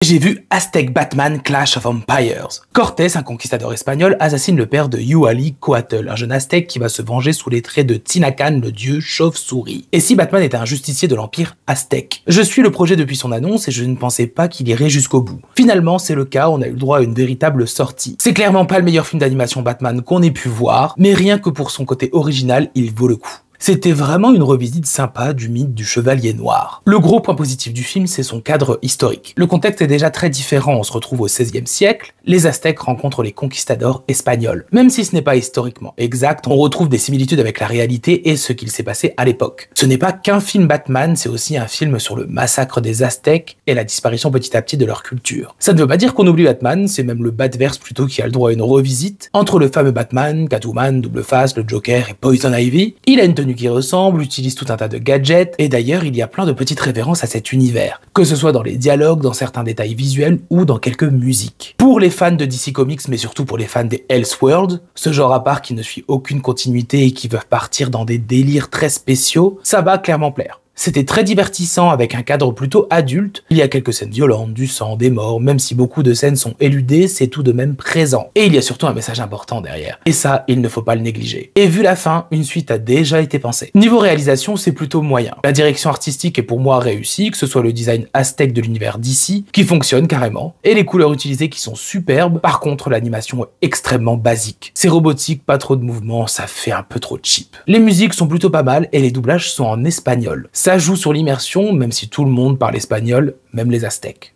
J'ai vu Aztec Batman Clash of Empires. Cortés, un conquistador espagnol, assassine le père de Quetzalcoatl, un jeune aztèque qui va se venger sous les traits de Tinacan, le dieu chauve-souris. Et si Batman était un justicier de l'empire aztèque? Je suis le projet depuis son annonce et je ne pensais pas qu'il irait jusqu'au bout. Finalement, c'est le cas, on a eu le droit à une véritable sortie. C'est clairement pas le meilleur film d'animation Batman qu'on ait pu voir, mais rien que pour son côté original, il vaut le coup. C'était vraiment une revisite sympa du mythe du Chevalier Noir. Le gros point positif du film, c'est son cadre historique. Le contexte est déjà très différent, on se retrouve au XVIe siècle, les Aztèques rencontrent les conquistadors espagnols. Même si ce n'est pas historiquement exact, on retrouve des similitudes avec la réalité et ce qu'il s'est passé à l'époque. Ce n'est pas qu'un film Batman, c'est aussi un film sur le massacre des Aztèques et la disparition petit à petit de leur culture. Ça ne veut pas dire qu'on oublie Batman, c'est même le Batverse plutôt qui a le droit à une revisite. Entre le fameux Batman, Catwoman, Double Face, le Joker et Poison Ivy, il a une tenue qui ressemble, utilise tout un tas de gadgets, et d'ailleurs il y a plein de petites références à cet univers, que ce soit dans les dialogues, dans certains détails visuels ou dans quelques musiques. Pour les fans de DC Comics, mais surtout pour les fans des Elseworlds, ce genre à part qui ne suit aucune continuité et qui veulent partir dans des délires très spéciaux, ça va clairement plaire. C'était très divertissant avec un cadre plutôt adulte, il y a quelques scènes violentes, du sang, des morts, même si beaucoup de scènes sont éludées, c'est tout de même présent. Et il y a surtout un message important derrière. Et ça, il ne faut pas le négliger. Et vu la fin, une suite a déjà été pensée. Niveau réalisation, c'est plutôt moyen. La direction artistique est pour moi réussie, que ce soit le design aztèque de l'univers DC, qui fonctionne carrément, et les couleurs utilisées qui sont superbes, par contre l'animation est extrêmement basique. C'est robotique, pas trop de mouvements, ça fait un peu trop cheap. Les musiques sont plutôt pas mal, et les doublages sont en espagnol. Ça joue sur l'immersion, même si tout le monde parle espagnol, même les Aztèques.